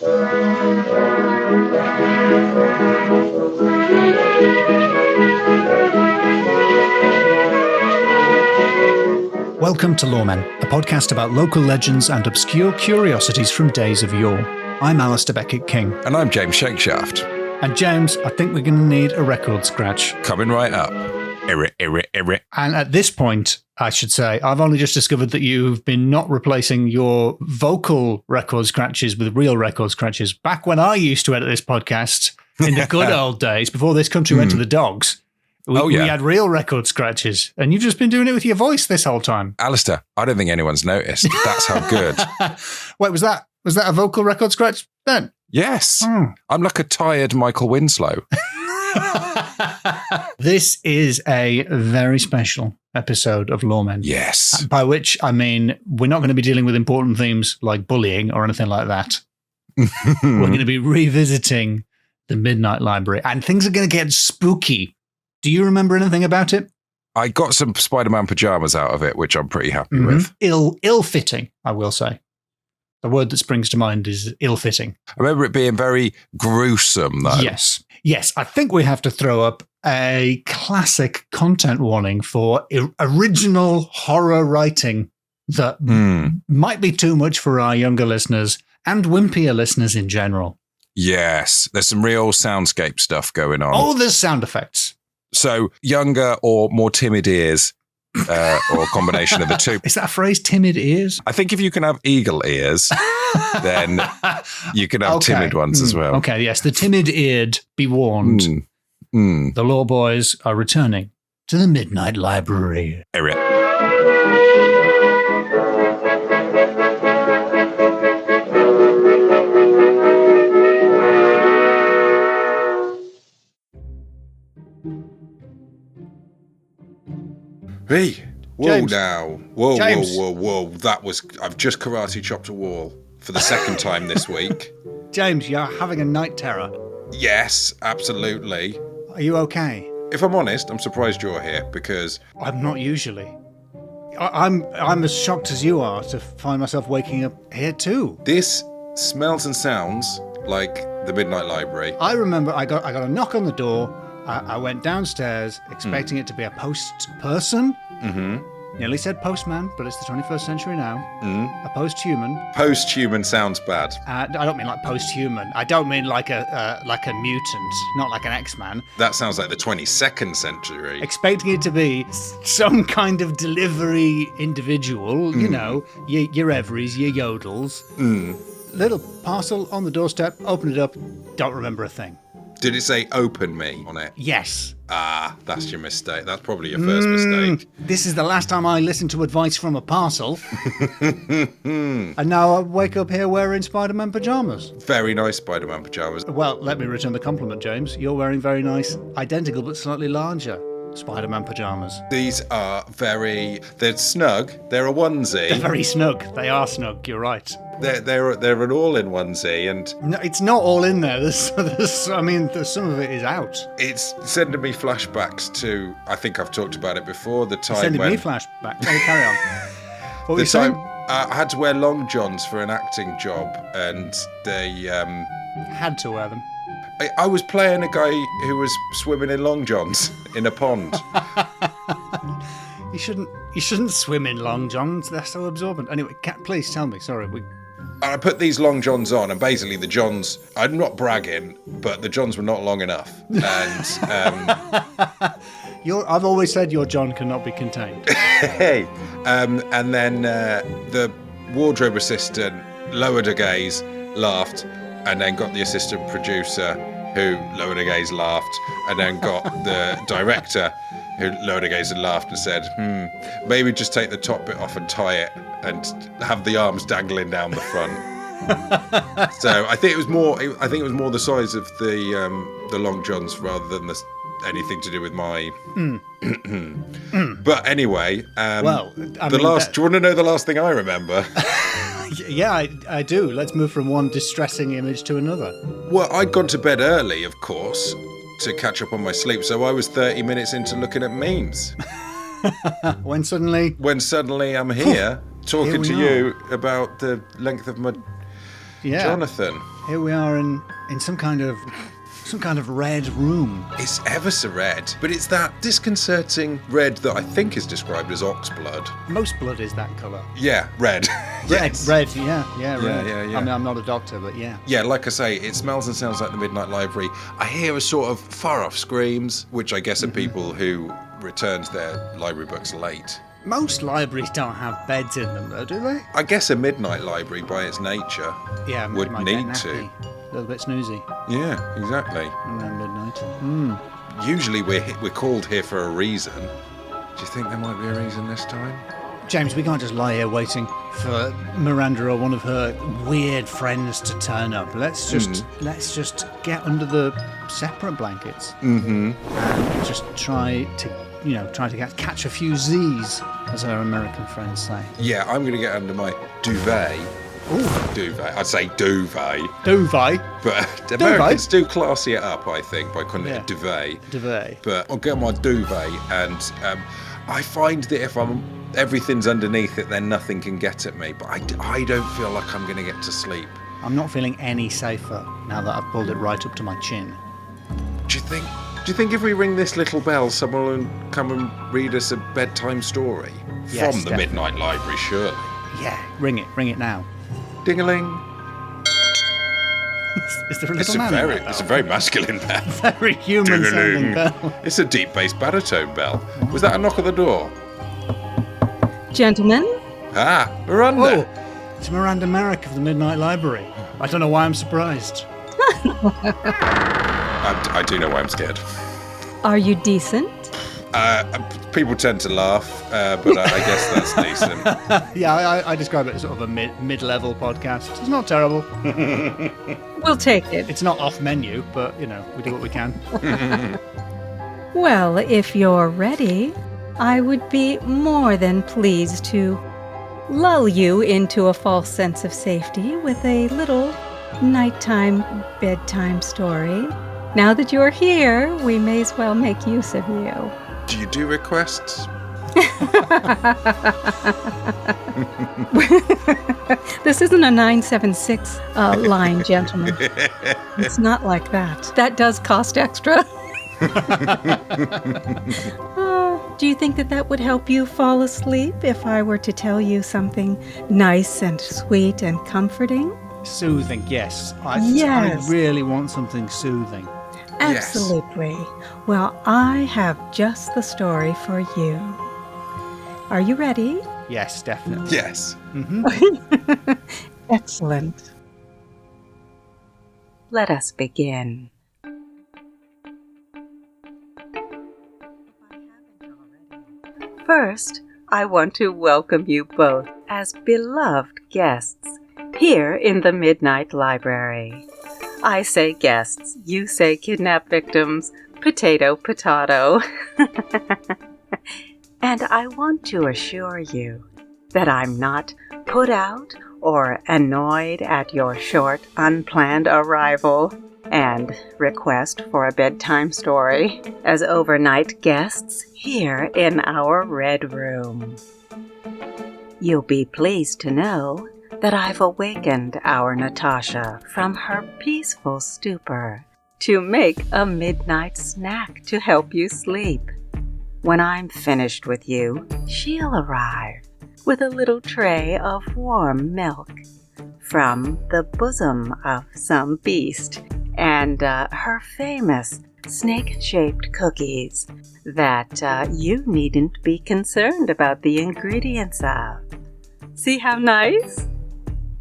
Welcome to Loremen, a podcast about local legends and obscure curiosities from days of yore. I'm Alistair Beckett-King. And I'm James Shakeshaft. And James, I think we're going to need a record scratch. Coming right up. And at this point, I should say, I've only just discovered that you've been not replacing your vocal record scratches with real record scratches. Back when I used to edit this podcast, in the good old days, before this country went to the dogs, we had real record scratches. And you've just been doing it with your voice this whole time. Alistair, I don't think anyone's noticed. That's how good. Wait, was that a vocal record scratch then? Yes. I'm like a tired Michael Winslow. This is a very special episode of Loremen. Yes. By which I mean we're not going to be dealing with important themes like bullying or anything like that. We're going to be revisiting the Midnight Library, and things are going to get spooky. Do you remember anything about it? I got some Spider-Man pajamas out of it, which I'm pretty happy with. Ill-fitting, I will say. The word that springs to mind is ill-fitting. I remember it being very gruesome, though. Yes, I think we have to throw up a classic content warning for original horror writing that might be too much for our younger listeners and wimpier listeners in general. Yes, there's some real soundscape stuff going on. Oh, there's sound effects. So younger or more timid ears, or a combination of the two. Is that a phrase, timid ears? I think if you can have eagle ears, then you can have timid ones as well. Okay, yes, the timid-eared, be warned. The LoreBoys are returning to the Midnight Library. Hey, whoa James. now. Whoa, James. whoa. I've just karate chopped a wall for the second time this week. James, you're having a night terror. Yes, absolutely. Are you okay? If I'm honest, I'm surprised you're here because... I'm not usually. I'm as shocked as you are to find myself waking up here too. This smells and sounds like the Midnight Library. I remember I got a knock on the door. I went downstairs expecting it to be a post person. Nearly said postman, but it's the 21st century now. A post-human. Post-human sounds bad. I don't mean like post-human. I don't mean like a mutant, not like an X-Man. That sounds like the 22nd century. Expecting it to be some kind of delivery individual, you know, your Everys, your Yodels. Little parcel on the doorstep, open it up, don't remember a thing. Did it say open me on it? Yes. Ah, that's your mistake. That's probably your first mistake. This is the last time I listened to advice from a parcel. And now I wake up here wearing Spider-Man pajamas. Very nice Spider-Man pajamas. Well, let me return the compliment, James. You're wearing very nice, identical but slightly larger Spider-Man pajamas. These are they're snug. They're a onesie. They're very snug. They are snug, you're right. They're an all-in onesie, and no, it's not all in there. There's some of it is out. It's sending me flashbacks to. I think I've talked about it before. The time Sending when me flashback. Carry on. What were the you saying? time I had to wear long johns for an acting job, and they Had to wear them. I was playing a guy who was swimming in long johns in a pond. You shouldn't swim in long johns. They're so absorbent. Anyway, please tell me. Sorry, I put these long johns on, and basically the johns, I'm not bragging, but the johns were not long enough. And I've always said your John cannot be contained. hey, and then the wardrobe assistant lowered her gaze, laughed, and then got the assistant producer who lowered her gaze, laughed, and then got the director who lowered her gaze and laughed and said, maybe just take the top bit off and tie it and have the arms dangling down the front. So I think it was more the size of the long johns rather than anything to do with my. But anyway, do you want to know the last thing I remember? Yeah, I do. Let's move from one distressing image to another. Well, I'd gone to bed early, of course, to catch up on my sleep, so I was 30 minutes into looking at memes. When suddenly I'm here talking to you about the length of my Yeah. Jonathan. Here we are in some kind of red room. It's ever so red, but it's that disconcerting red that I think is described as ox blood. Most blood is that colour. Yeah, red. Yes. Red, yeah, red. Yeah. I mean, I'm not a doctor, but yeah. Yeah, like I say, it smells and sounds like the Midnight Library. I hear a sort of far-off screams, which I guess are people who returned their library books late. Most libraries don't have beds in them, though, do they? I guess a midnight library, by its nature, would need to. A little bit snoozy. Yeah, exactly. Around midnight. Usually we're called here for a reason. Do you think there might be a reason this time? James, we can't just lie here waiting for Miranda or one of her weird friends to turn up. Let's just get under the separate blankets and just try to catch a few Z's, as our American friends say. Yeah, I'm going to get under my duvet. Ooh. Duvet. I'd say duvet. Duvet. But Americans do classy it up, I think, by calling it a duvet. Duvet. But I'll get my duvet, and I find that if everything's underneath it, then nothing can get at me. But I don't feel like I'm going to get to sleep. I'm not feeling any safer now that I've pulled it right up to my chin. Do you think if we ring this little bell, someone will come and read us a bedtime story? Yes, from the Midnight Library, surely. Yeah, ring it now. Ding-a-ling. Is there a little man in that bell? It's a very masculine bell. Very human-sounding bell. It's a deep-bass baritone bell. Was that a knock at the door? Gentlemen? Ah, Miranda. Oh, it's Miranda Merrick of the Midnight Library. I don't know why I'm surprised. I do know why I'm scared. Are you decent? People tend to laugh, but I guess that's decent. Yeah, I describe it as sort of a mid-level podcast. It's not terrible. We'll take it. It's not off menu, but, we do what we can. Well, if you're ready, I would be more than pleased to lull you into a false sense of safety with a little nighttime bedtime story. Now that you're here, we may as well make use of you. Do you do requests? This isn't a 976 line, gentlemen. It's not like that. That does cost extra. Do you think that would help you fall asleep if I were to tell you something nice and sweet and comforting? Soothing, yes. Yes. I really want something soothing. Absolutely. Yes. Well, I have just the story for you. Are you ready? Yes, definitely. Yes. Mm-hmm. Excellent. Let us begin. First, I want to welcome you both as beloved guests here in the Midnight Library. I say guests, you say kidnapped victims, potato. And I want to assure you that I'm not put out or annoyed at your short, unplanned arrival and request for a bedtime story as overnight guests here in our Red Room. You'll be pleased to know that I've awakened our Natasha from her peaceful stupor to make a midnight snack to help you sleep. When I'm finished with you, she'll arrive with a little tray of warm milk from the bosom of some beast and her famous snake-shaped cookies that you needn't be concerned about the ingredients of. See how nice?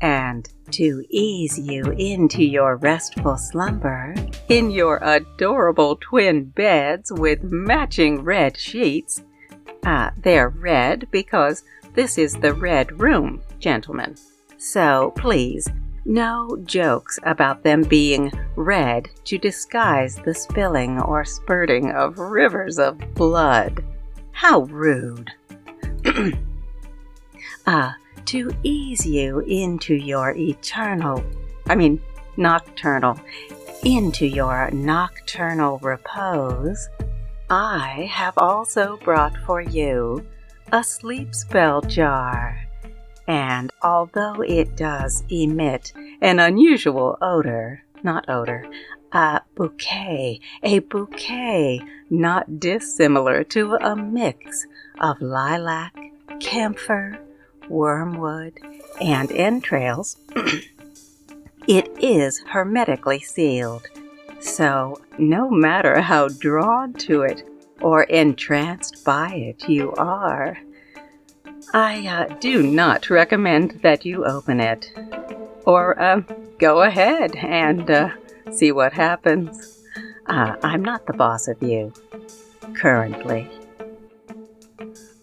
And to ease you into your restful slumber in your adorable twin beds with matching red sheets. They're red because this is the Red Room, gentlemen. So please, no jokes about them being red to disguise the spilling or spurting of rivers of blood. How rude. To ease you into your nocturnal repose, I have also brought for you a sleep spell jar And although it does emit an unusual bouquet, a bouquet not dissimilar to a mix of lilac, camphor, wormwood, and entrails, it is hermetically sealed. So no matter how drawn to it or entranced by it you are, I do not recommend that you open it. Or go ahead and see what happens. I'm not the boss of you, currently.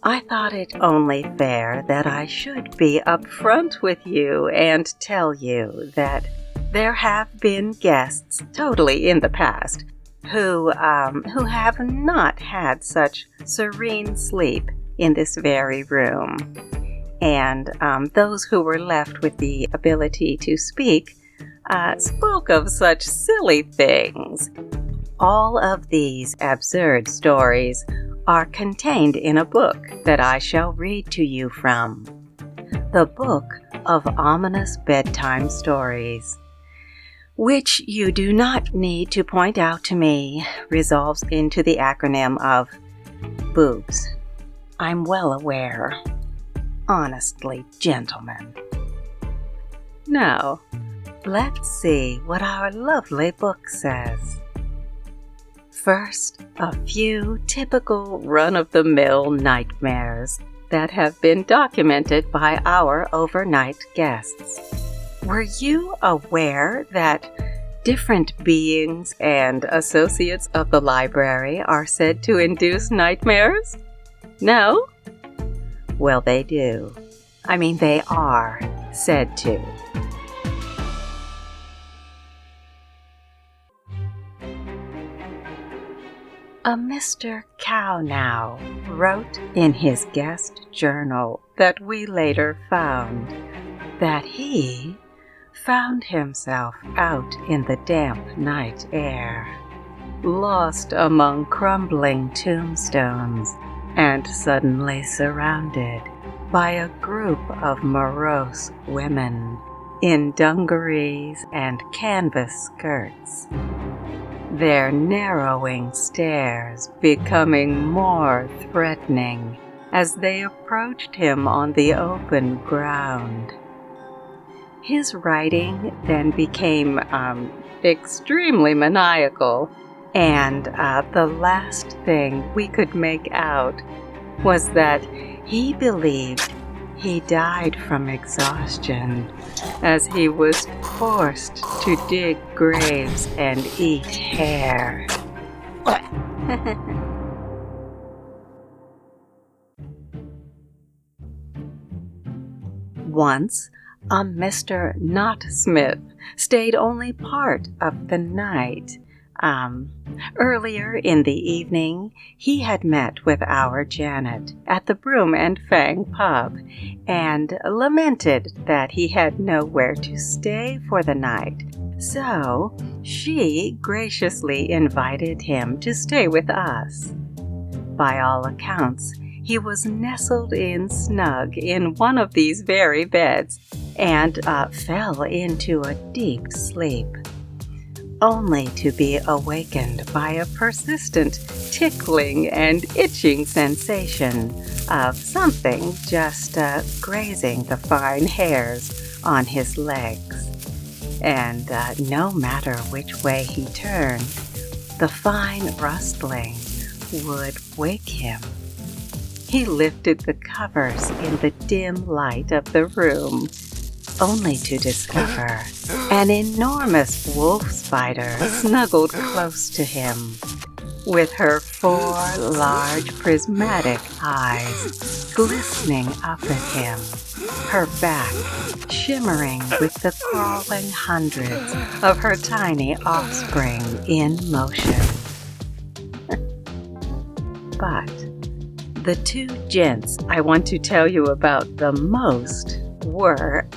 I thought it only fair that I should be upfront with you and tell you that there have been guests totally in the past who have not had such serene sleep in this very room. And those who were left with the ability to speak spoke of such silly things. All of these absurd stories are contained in a book that I shall read to you from. The Book of Ominous Bedtime Stories, which you do not need to point out to me resolves into the acronym of boobs. I'm well aware. Honestly, gentlemen. Now, let's see what our lovely book says. First, a few typical run-of-the-mill nightmares that have been documented by our overnight guests. Were you aware that different beings and associates of the library are said to induce nightmares? No? Well, they do. I mean, they are said to. A Mr. Cownow wrote in his guest journal that we later found that he found himself out in the damp night air, lost among crumbling tombstones, and suddenly surrounded by a group of morose women in dungarees and canvas skirts, their narrowing stares becoming more threatening as they approached him on the open ground. His writing then became extremely maniacal, and the last thing we could make out was that he believed he died from exhaustion as he was forced to dig graves and eat hair. Once, a Mr. Not Smith stayed only part of the night. Earlier in the evening, he had met with our Janet at the Broom and Fang pub and lamented that he had nowhere to stay for the night. So she graciously invited him to stay with us. By all accounts, he was nestled in snug in one of these very beds and fell into a deep sleep, only to be awakened by a persistent tickling and itching sensation of something just grazing the fine hairs on his legs. And no matter which way he turned, the fine rustling would wake him. He lifted the covers in the dim light of the room, only to discover an enormous wolf spider snuggled close to him, with her 4 large prismatic eyes glistening up at him, her back shimmering with the crawling hundreds of her tiny offspring in motion. But the 2 gents I want to tell you about the most were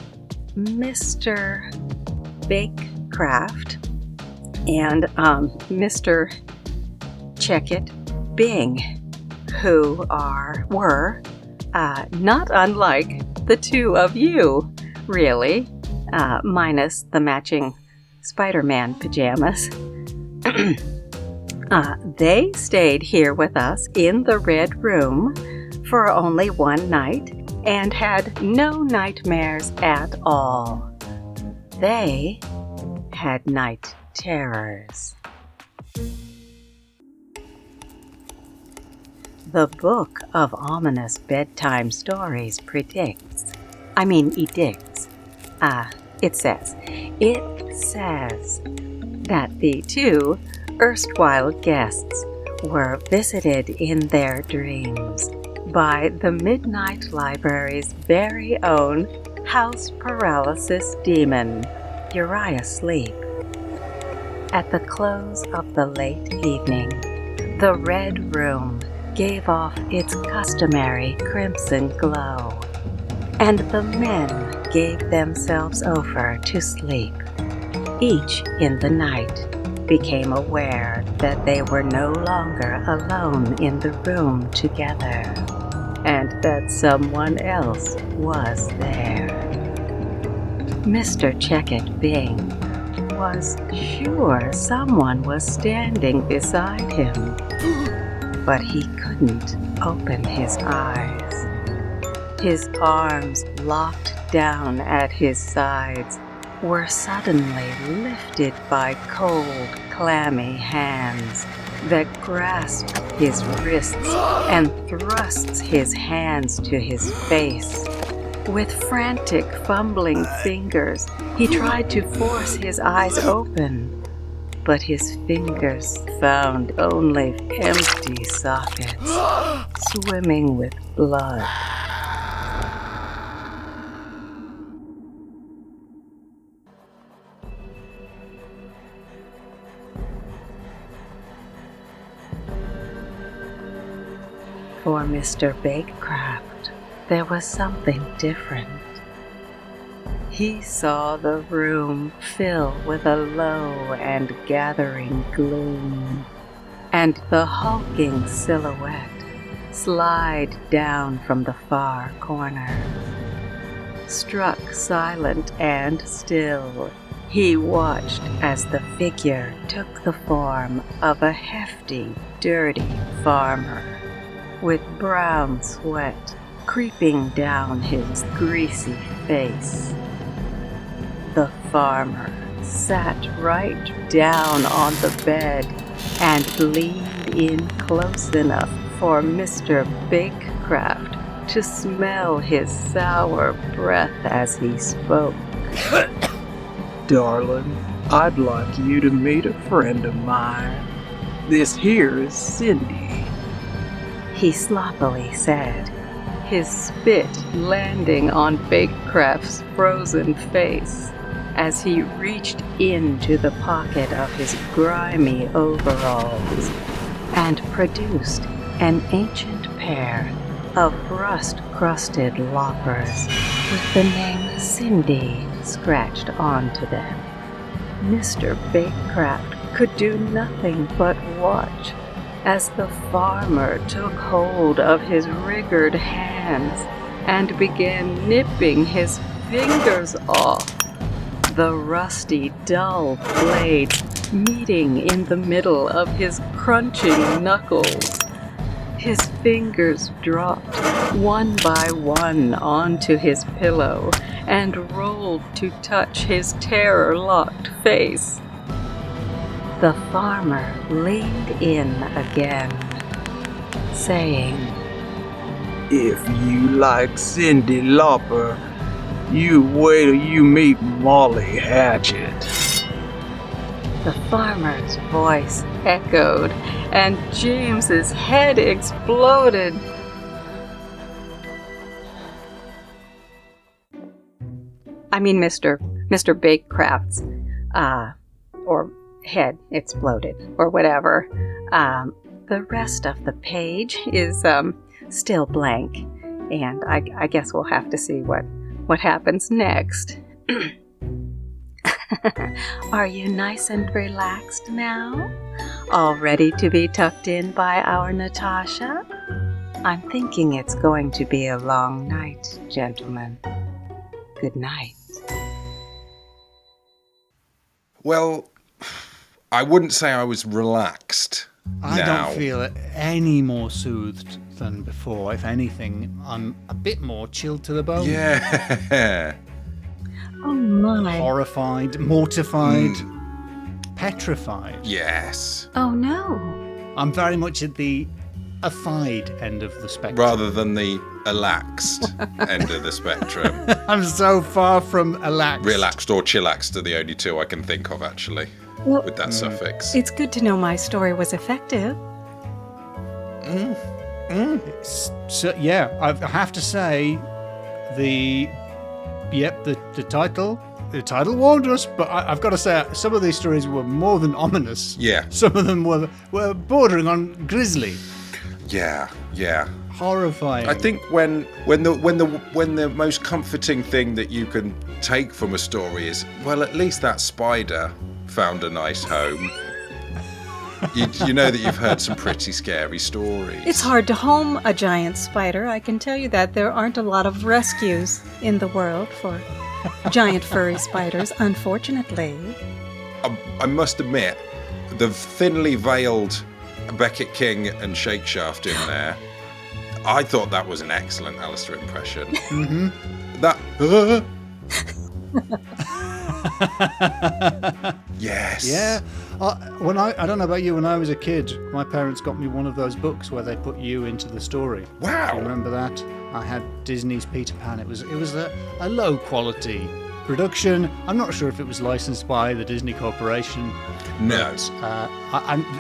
Mr. Bakecraft and Mr. Checkit Bing, who were not unlike the two of you, really, minus the matching Spider-Man pajamas. They stayed here with us in the Red Room for only one night and had no nightmares at all. They had night terrors. The Book of Ominous Bedtime Stories edicts. It says that the two erstwhile guests were visited in their dreams by the Midnight Library's very own house paralysis demon, Uriah Sleep. At the close of the late evening, the Red Room gave off its customary crimson glow, and the men gave themselves over to sleep. Each in the night became aware that they were no longer alone in the room together, and that someone else was there. Mr. Checkett Bing was sure someone was standing beside him, but he couldn't open his eyes. His arms, locked down at his sides, were suddenly lifted by cold, clammy hands that grasped his wrists and thrust his hands to his face. With frantic, fumbling fingers, he tried to force his eyes open, but his fingers found only empty sockets, swimming with blood. For Mr. Bakecraft, there was something different. He saw the room fill with a low and gathering gloom, and the hulking silhouette slide down from the far corner. Struck silent and still, he watched as the figure took the form of a hefty, dirty farmer, with brown sweat creeping down his greasy face. The farmer sat right down on the bed and leaned in close enough for Mr. Bakecraft to smell his sour breath as he spoke. Darling, I'd like you to meet a friend of mine. This here is Cindy. He sloppily said, his spit landing on Bakecraft's frozen face as he reached into the pocket of his grimy overalls and produced an ancient pair of rust-crusted loppers with the name Cindy scratched onto them. Mr. Bakecraft could do nothing but watch as the farmer took hold of his rigged hands and began nipping his fingers off, the rusty, dull blades meeting in the middle of his crunching knuckles. His fingers dropped one by one onto his pillow and rolled to touch his terror-locked face. The farmer leaned in again, saying, If you like Cindy Lauper, you wait till you meet Molly Hatchet. The farmer's voice echoed, and James's head exploded. Mr. Bakecraft's, or head exploded, or whatever. The rest of the page is still blank, and I guess we'll have to see what happens next. Are you nice and relaxed now? All ready to be tucked in by our Natasha? I'm thinking it's going to be a long night, gentlemen. Good night. Well, I wouldn't say I was relaxed. I now. don't feel any more soothed than before. If anything, I'm a bit more chilled to the bone. Yeah. Oh my. Horrified, mortified, petrified. Yes. Oh no. I'm very much at the affied end of the spectrum. Rather than the relaxed end of the spectrum. I'm so far from relaxed. Relaxed or chillaxed are the only two I can think of, actually, Well, with that suffix. it's good to know my story was effective. So, yeah, I have to say, the title warned us, but I've got to say, some of these stories were more than ominous. Yeah. Some of them were bordering on grisly, Yeah. horrifying. I think when the most comforting thing that you can take from a story is, well, at least that spider found a nice home. You know that you've heard some pretty scary stories. It's hard to home a giant spider. I can tell you that. There aren't a lot of rescues in the world for giant furry spiders, unfortunately. I must admit, the thinly veiled Beckett King and Shakeshaft in there, I thought that was an excellent Alistair impression. Mm-hmm. That. Yes. Yeah. I don't know about you, when I was a kid, my parents got me one of those books where they put you into the story. Wow. Do you remember that? I had Disney's Peter Pan. It was a low quality production. I'm not sure if it was licensed by the Disney Corporation. No. But,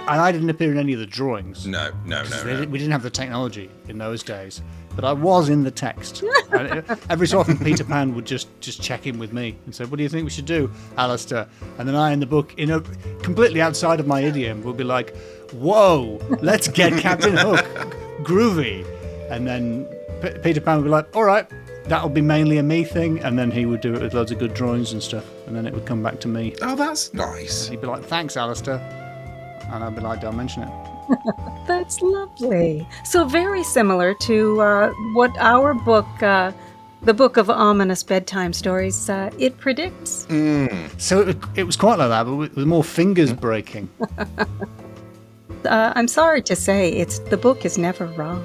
I didn't appear in any of the drawings. No. We didn't have the technology in those days. But I was in the text. And every so often, Peter Pan would just check in with me and say, "What do you think we should do, Alistair?" And then I, in the book, completely outside of my idiom, would be like, "Whoa, let's get Captain Hook, groovy." And then Peter Pan would be like, "All right, that'll be mainly a me thing." And then he would do it with loads of good drawings and stuff. And then it would come back to me. Oh, that's nice. He'd be like, "Thanks, Alistair." And I'd be like, "Don't mention it." That's lovely. So very similar to what our book, the Book of Ominous Bedtime Stories, it predicts. So it was quite like that, but with more fingers breaking. I'm sorry to say, the book is never wrong.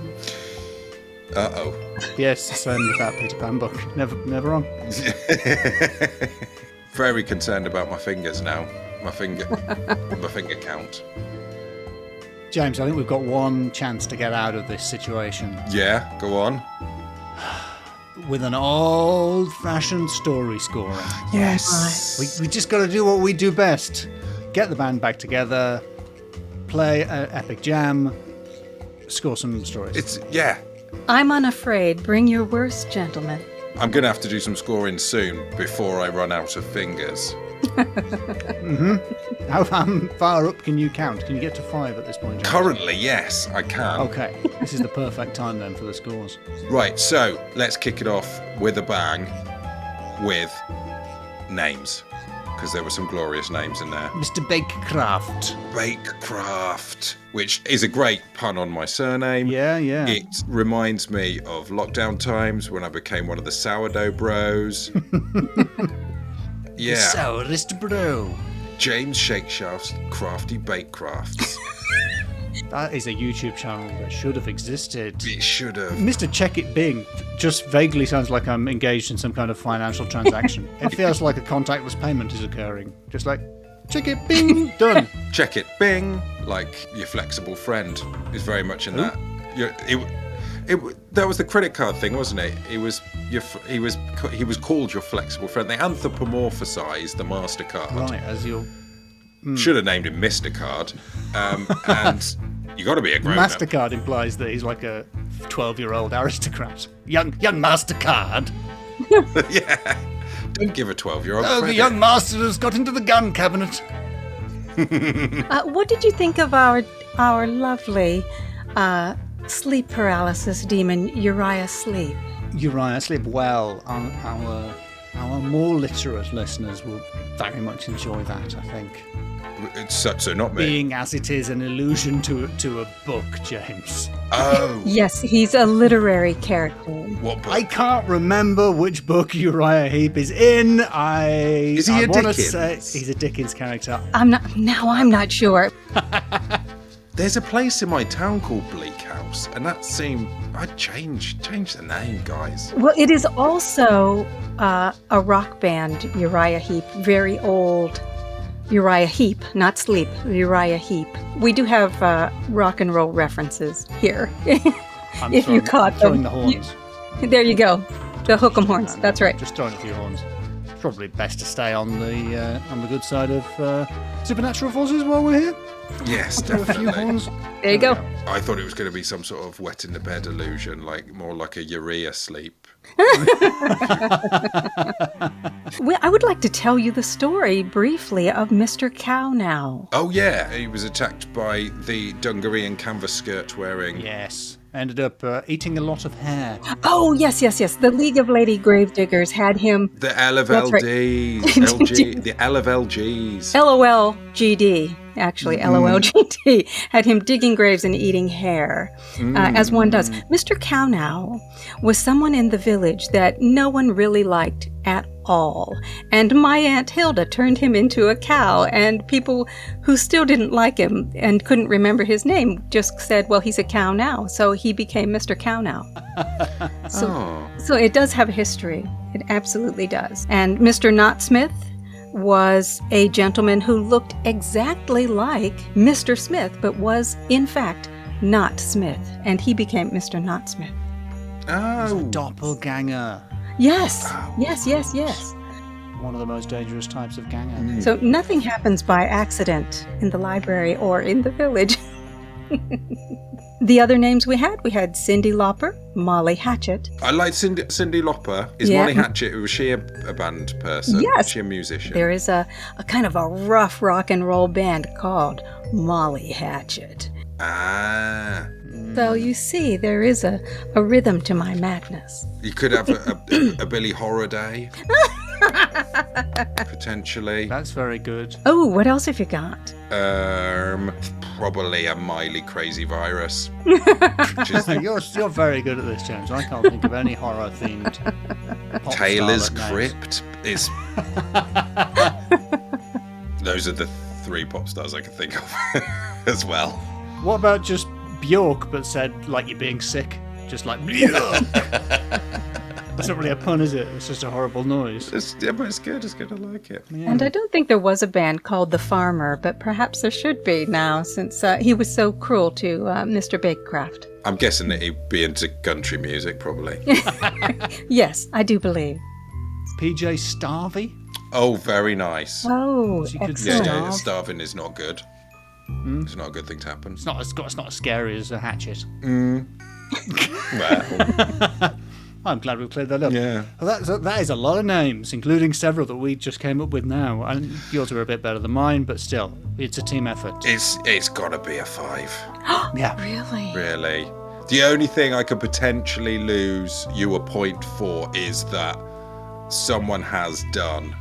Uh-oh. Yes, same with that Peter Pan book. Never wrong. Very concerned about my fingers now. My finger count. James, I think we've got one chance to get out of this situation Yeah, go on. with an old-fashioned story scoring. Yes. We just got to do what we do best. Get the band back together, play an epic jam, score some stories. I'm unafraid. Bring your worst, gentlemen. I'm going to have to do some scoring soon before I run out of fingers. How far up can you count? Can you get to 5 at this point, James? Currently, yes, I can. Okay, this is the perfect time then for the scores. Right, so let's kick it off with a bang with names, because there were some glorious names in there. Mr. Bakecraft. Bakecraft, which is a great pun on my surname. Yeah. It reminds me of lockdown times when I became one of the sourdough bros. Yeah. Sourest bro. James Shakeshaft's Crafty Bakecrafts. That is a YouTube channel that should have existed. It should have. Mr. Check It Bing just vaguely sounds like I'm engaged in some kind of financial transaction. It feels like a contactless payment is occurring. Just like, check it, bing, done. Check it, bing. Like your flexible friend is very much in that. That was the credit card thing, wasn't it? He was called your flexible friend. They anthropomorphized the MasterCard. Right, as your Should have named him Mr. Card. And you got to be a grown-up. MasterCard implies that he's like a 12-year-old aristocrat. Young MasterCard. Yeah. Don't give a 12-year-old Oh, credit. the young master has got into the gun cabinet. What did you think of our lovely sleep paralysis demon, Uriah Sleep? Uriah Sleep. Well, our Our more literate listeners will very much enjoy that, I think. It's so not me. Being as it is an allusion to a book, James. Oh. Yes, he's a literary character. What book? I can't remember which book Uriah Heep is in. Is he I a wanna Dickens? say he's a Dickens character. I'm not sure. There's a place in my town called Bleak House, and that seemed... I'd change the name, guys. Well, it is also a rock band, Uriah Heep, very old Uriah Heep, not Sleep, Uriah Heep. We do have rock and roll references here. If you caught throwing them. the horns. There you go. The hook'em horns. That's right. Just throwing a few horns. It's probably best to stay on the good side of supernatural forces while we're here. Yes, Throw a few definitely. horns. There you go. I thought it was going to be some sort of wet in the bed illusion, like more like a urea sleep. Well, I would like to tell you the story briefly of Mr. Cow now. Oh yeah, he was attacked by the dungaree and canvas skirt wearing. Yes. Ended up eating a lot of hair. Oh, yes. The League of Lady Gravediggers had him The L of That's right. LDs, LG, the L of LGs. LOLGD, actually, LOLGD, had him digging graves and eating hair, as one does. Mr. Cownow was someone in the village that no one really liked at all. And my Aunt Hilda turned him into a cow, and people who still didn't like him and couldn't remember his name just said, well, he's a cow now. So he became Mr. Cownow. So it does have a history. It absolutely does. And Mr. Knotsmith was a gentleman who looked exactly like Mr. Smith, but was, in fact, not Smith. And he became Mr. Knotsmith. Oh. Doppelganger. Yes. One of the most dangerous types of ganger. So nothing happens by accident in the library or in the village. The other names we had Cindy Lauper, Molly Hatchet. I like Cindy Lauper. Is Yeah. Molly Hatchet, was she a band person? Yes. Was she a musician? There is a kind of a rough rock and roll band called Molly Hatchet. Ah. So you see, there is a rhythm to my madness. You could have a Billy Holiday. Potentially. That's very good. Oh, what else have you got? Probably a Miley Crazy Virus. Which is You're very good at this, James. I can't think of any horror-themed pop Taylor's star names. Crypt is. Those are the three pop stars I can think of as well. What about just Bjork, but said like you're being sick? Just like Bjork. That's not really a pun, is it? It's just a horrible noise. But it's good. It's good. I like it. Yeah. And I don't think there was a band called The Farmer, but perhaps there should be now, since he was so cruel to Mr. Bakecraft. I'm guessing that he'd be into country music, probably. Yes, I do believe. PJ Starvey? Oh, very nice. Oh, She could excellent. Yeah, Starve. starving is not good. It's not a good thing to happen. It's not as scary as a hatchet. Well, I'm glad we've cleared that up. yeah. Well, that is a lot of names, including several that we just came up with now. And yours are a bit better than mine, but still, it's a team effort. It's got to be a 5. Yeah. Really? Really. The only thing I could potentially lose you a point for is that someone has done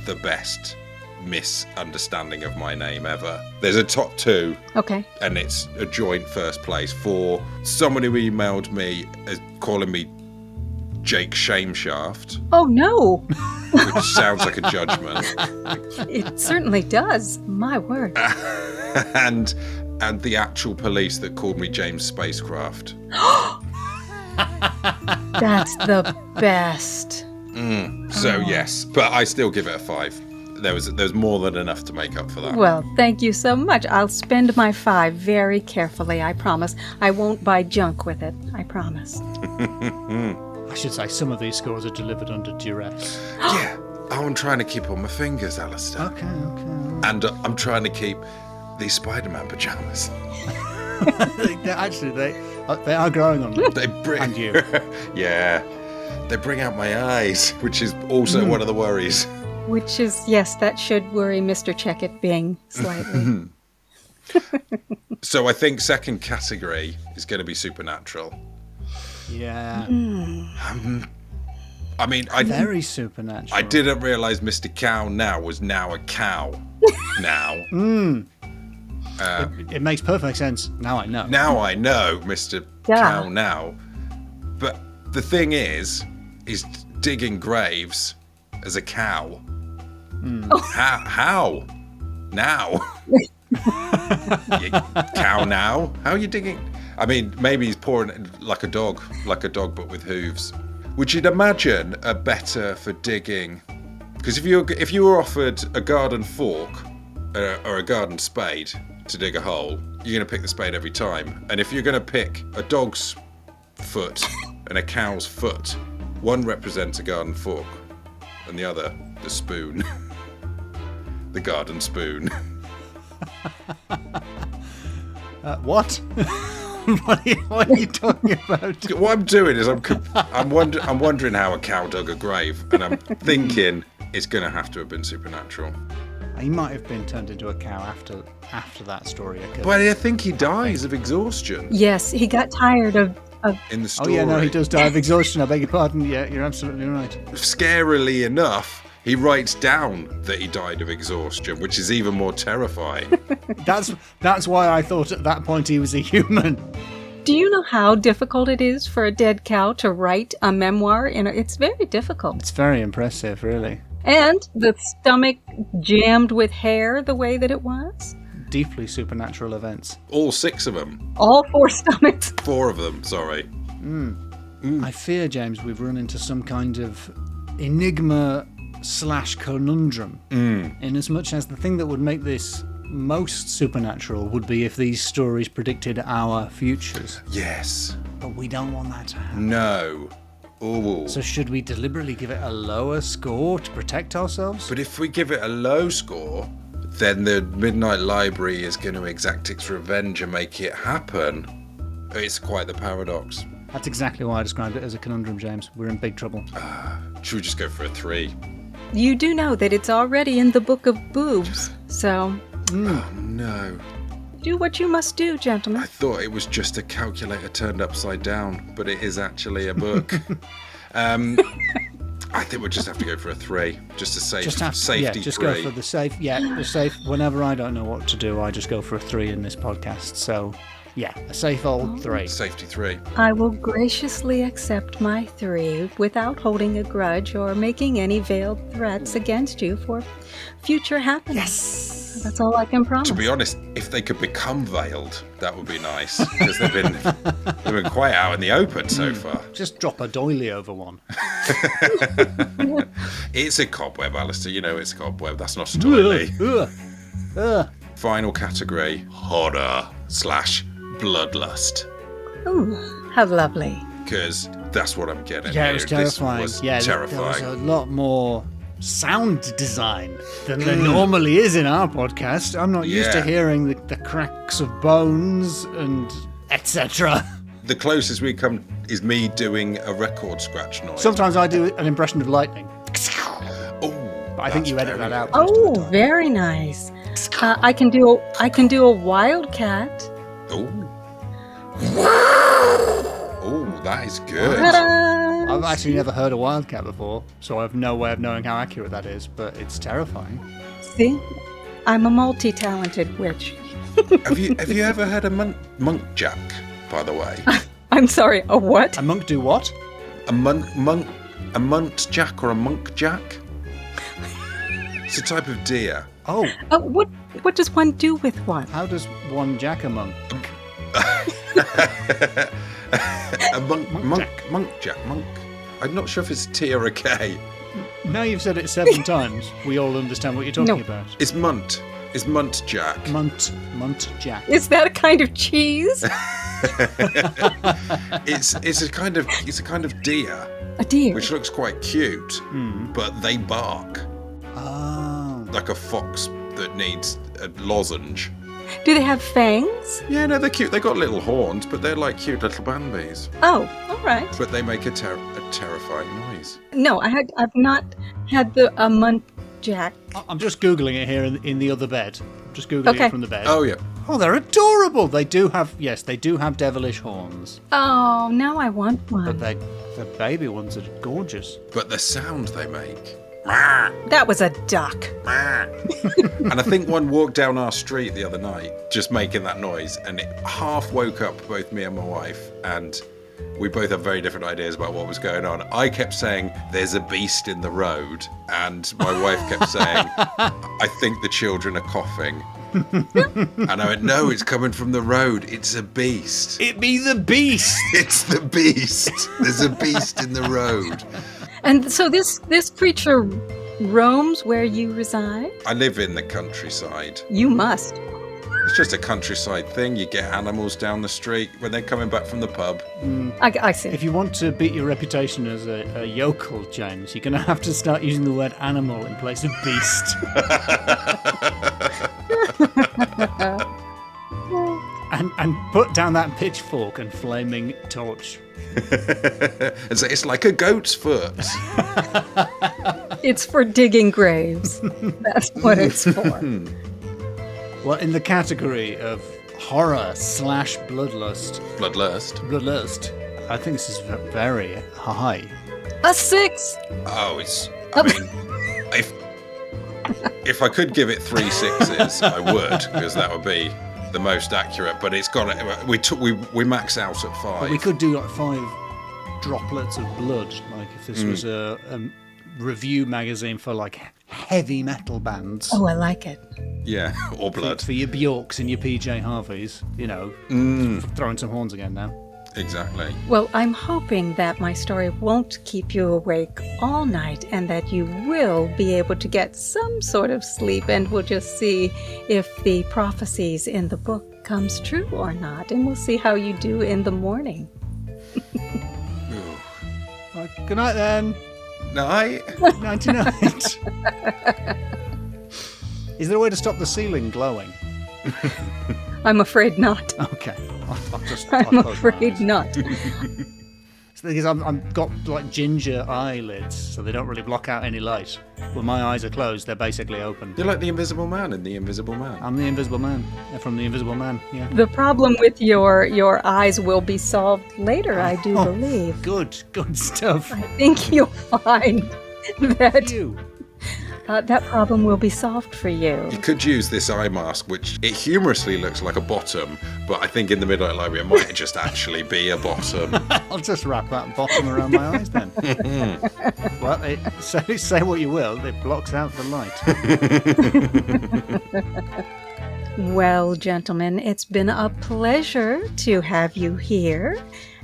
the best misunderstanding of my name ever. There's a top 2, Okay. and it's a joint first place for someone who emailed me as calling me Jake Shameshaft, Oh, no. which sounds like a judgment, It certainly does. My word. and the actual police that called me James Spacecraft. That's the best. So yes, but I still give it a 5. There's more than enough to make up for that. Well, thank you so much. I'll spend my 5 very carefully, I promise. I won't buy junk with it, I promise. I should say some of these scores are delivered under duress. Yeah, I'm trying to keep on my fingers, Alistair. Okay. And I'm trying to keep these Spider-Man pajamas. They are growing on me. They bring, And you. Yeah, they bring out my eyes, which is also one of the worries. Which is, yes, that should worry Mr. Checkett Bing slightly. So I think second category is going to be supernatural. Yeah. I mean, Very supernatural. I didn't realise Mr. Cow now was now a cow. Now. It makes perfect sense. Now I know. Now I know Mr. Cow now. But the thing is digging graves as a cow. How? Now? You cow now? How are you digging? I mean, maybe he's pouring like a dog but with hooves. Would you imagine a better for digging? Because if you were offered a garden fork or a garden spade to dig a hole, you're going to pick the spade every time. And if you're going to pick a dog's foot and a cow's foot, one represents a garden fork and the other the spoon. The garden spoon. What? What are you talking about? What I'm doing is I'm wondering how a cow dug a grave, and I'm thinking it's going to have to have been supernatural. He might have been turned into a cow after that story occurred. But I think he dies of exhaustion. Yes, he got tired of in the story. Oh yeah, no, he does die of exhaustion. I beg your pardon. Yeah, you're absolutely right. Scarily enough, he writes down that he died of exhaustion, which is even more terrifying. That's why I thought at that point he was a human. Do you know how difficult it is for a dead cow to write a memoir? It's very difficult. It's very impressive, really. And the stomach jammed with hair the way that it was. Deeply supernatural events. All 6 of them. All 4 stomachs. 4 of them, sorry. I fear, James, we've run into some kind of enigma / conundrum. In as much as the thing that would make this most supernatural would be if these stories predicted our futures. Yes. But we don't want that to happen. No. Ooh. So should we deliberately give it a lower score to protect ourselves? But if we give it a low score, then the Midnight Library is going to exact its revenge and make it happen. It's quite the paradox. That's exactly why I described it as a conundrum, James. We're in big trouble. Should we just go for a 3? You do know that it's already in the book of boobs, so... Oh, no. Do what you must do, gentlemen. I thought it was just a calculator turned upside down, but it is actually a book. I think we'll just have to go for a 3. Just a safety yeah, just 3. go for the safe. Yeah, the safe. Whenever I don't know what to do, I just go for a 3 in this podcast. So, yeah, a safe old 3. Safety 3. I will graciously accept my 3 without holding a grudge or making any veiled threats against you for future happiness. Yes! That's all I can promise. To be honest, if they could become veiled, that would be nice. Because they've been quite out in the open so far. Just drop a doily over one. It's a cobweb, Alistair. You know it's a cobweb. That's not a doily. Final category, horror / bloodlust. Ooh, how lovely. Because that's what I'm getting Yeah, here. it was terrifying. This was yeah, terrifying. there was a lot more sound design than there normally is in our podcast. I'm not used to hearing the cracks of bones and etc. The closest we come is me doing a record scratch noise. Sometimes I do an impression of lightning. Oh, But I think you edit that out. Oh, very nice. I can do a wildcat. Oh, that is good. Ta-da! I've actually never heard a wildcat before, so I have no way of knowing how accurate that is, but it's terrifying. See? I'm a multi-talented witch. Have you ever heard a monk jack, by the way? I'm sorry, a what? A monk do what? A munt jack or a monk jack? It's a type of deer. Oh, What does one do with one? how does one jack a monk? A monk jack. I'm not sure if it's a T or a K. Now you've said it 7 times, we all understand what you're talking about. It's munt. It's munt jack. Munt jack. Is that a kind of cheese? It's a kind of deer. A deer. Which looks quite cute, but they bark Oh. like a fox that needs a lozenge. Do they have fangs? Yeah, no, they're cute. They got little horns, but they're like cute little Bambies. Oh, all right. But they make a terrifying noise. No, I've not had a muntjac. I'm just Googling it here in the other bed. I'm just Googling it from the bed. Oh, yeah. Oh, they're adorable. They do have devilish horns. Oh, now I want one. But the baby ones are gorgeous. But the sound they make. That was a duck. And I think one walked down our street the other night, just making that noise, and it half woke up both me and my wife, and we both have very different ideas about what was going on. I kept saying, there's a beast in the road, and my wife kept saying, I think the children are coughing. And I went, no, it's coming from the road. It's a beast. It be the beast. It's the beast. There's a beast in the road. And so this creature roams where you reside? I live in the countryside. You must. It's just a countryside thing. You get animals down the street when they're coming back from the pub. I see. If you want to beat your reputation as a yokel, James, you're going to have to start using the word animal in place of beast. and put down that pitchfork and flaming torch. And so it's like a goat's foot. It's for digging graves. That's what it's for. Well, in the category of horror/bloodlust, I think this is very high. A 6. Oh, I mean, if I could give it 3 6s, I would, because that would be the most accurate. But it's got we max out at 5. But we could do like 5 droplets of blood, like if this was a review magazine for like heavy metal bands. Oh, I like it. Yeah, or blood. For your Bjorks and your PJ Harveys, throwing some horns again now. Exactly. Well, I'm hoping that my story won't keep you awake all night and that you will be able to get some sort of sleep, and we'll just see if the prophecies in the book comes true or not, and we'll see how you do in the morning. Well, good night then. Night. Night. Is there a way to stop the ceiling glowing? I'm afraid not. Okay. I'm afraid not. The thing is, I've got like ginger eyelids, so they don't really block out any light. When my eyes are closed, they're basically open. You're like the Invisible Man in The Invisible Man. I'm the Invisible Man. Yeah, from The Invisible Man, yeah. The problem with your eyes will be solved later, I do believe. Good stuff. I think you'll find that that problem will be solved for you. You could use this eye mask, which it humorously looks like a bottom, but I think in the Midnight Library it might just actually be a bottom. I'll just wrap that bottom around my eyes then. Well, say what you will, it blocks out the light. Well, gentlemen, it's been a pleasure to have you here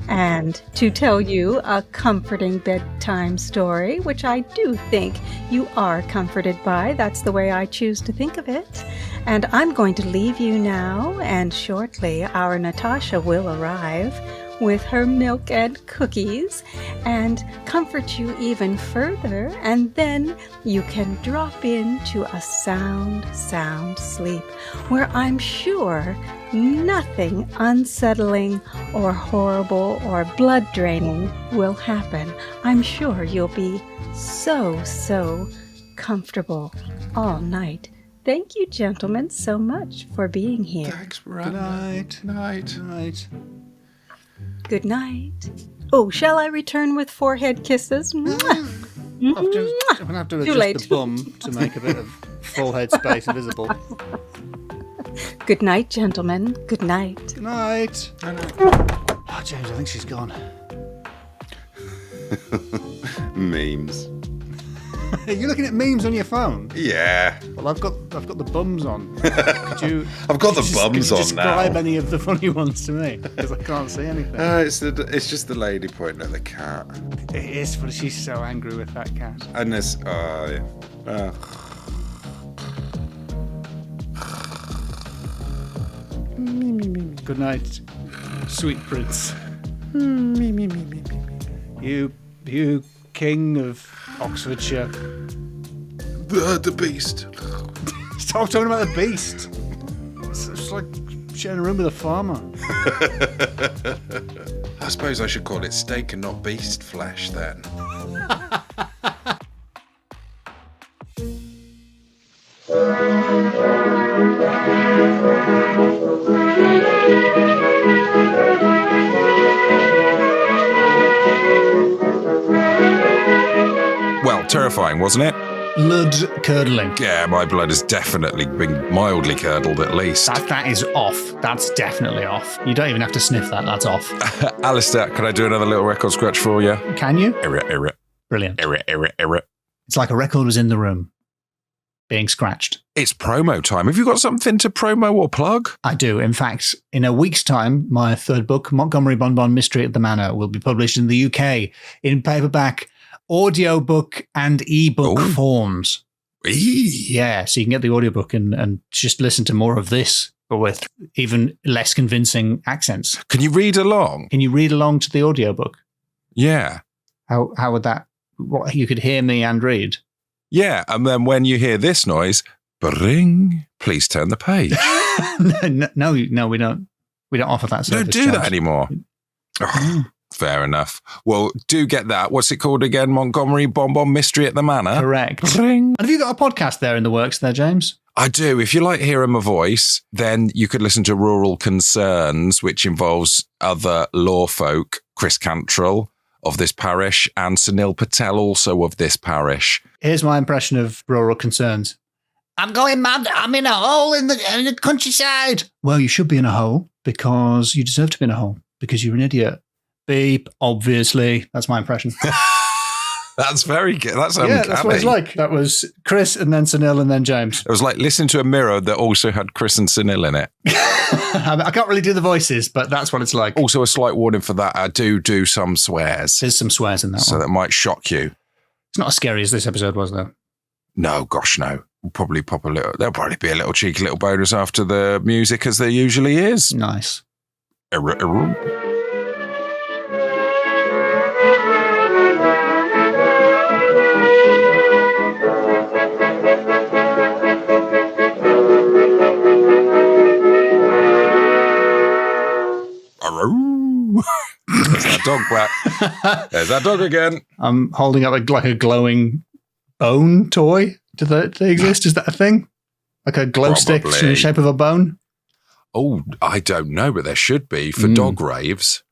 and to tell you a comforting bedtime story, which I do think you are comforted by. That's the way I choose to think of it. And I'm going to leave you now, and shortly our Natasha will arrive with her milk and cookies and comfort you even further, and then you can drop into a sound sleep where I'm sure nothing unsettling or horrible or blood draining will happen. I'm sure you'll be so comfortable all night. Thank you, gentlemen, so much for being here. Thanks, Miranda. Night. Good night. Oh, shall I return with forehead kisses? I'm going to have to adjust the bum to make a bit of full head space visible. Good night, gentlemen. Good night. Good night. Oh, James, I think she's gone. Memes. You're looking at memes on your phone? Yeah. Well, I've got the bums on. I've got the bums on now. Describe any of the funny ones to me, because I can't see anything. It's just the lady pointing at the cat. It is, but she's so angry with that cat. And there's Good night, sweet prince. You king of Oxfordshire. The beast. Stop talking about the beast. It's like sharing a room with a farmer. I suppose I should call it steak and not beast flesh then. Well, terrifying, wasn't it? Blood curdling. Yeah, my blood has definitely been mildly curdled at least. That is off. That's definitely off. You don't even have to sniff that. That's off. Alistair, can I do another little record scratch for you? Can you? Error. Brilliant. It's like a record was in the room, being scratched. It's promo time. Have you got something to promo or plug? I do. In fact, in a week's time, my third book, Montgomery Bonbon Mystery at the Manor, will be published in the UK in paperback, audiobook, and ebook forms. Yeah, so you can get the audiobook and just listen to more of this, but with even less convincing accents. Can you read along? Can you read along to the audiobook? Yeah. How would that... What, you could hear me and read? Yeah, and then when you hear this noise, bring, please turn the page. no, we don't. We don't offer that service. Don't do that anymore. Oh, fair enough. Well, do get that. What's it called again? Montgomery Bonbon Mystery at the Manor? Correct. Bring. And have you got a podcast there in the works there, James? I do. If you like hearing my voice, then you could listen to Rural Concerns, which involves other law folk, Chris Cantrell of this parish and Sunil Patel also of this parish. Here's my impression of Rural Concerns. I'm going mad. I'm in a hole in the countryside. Well, you should be in a hole because you deserve to be in a hole because you're an idiot. Beep, obviously. That's my impression. That's very good. That's yeah, that's what it's like. That was Chris and then Sunil and then James. It was like listening to a mirror that also had Chris and Sunil in it. I can't really do the voices, but that's what it's like. Also, a slight warning for that. I do some swears. There's some swears in that so one. That might shock you. It's not as scary as this episode was, though. No, gosh, no. We'll probably pop a little. There'll probably be a little cheeky little bonus after the music, as there usually is. Nice. There's that dog back. There's that dog again. I'm holding up like a glowing bone toy. Do they exist? Is that a thing? Like a glow stick in the shape of a bone? Oh, I don't know, but there should be for dog raves.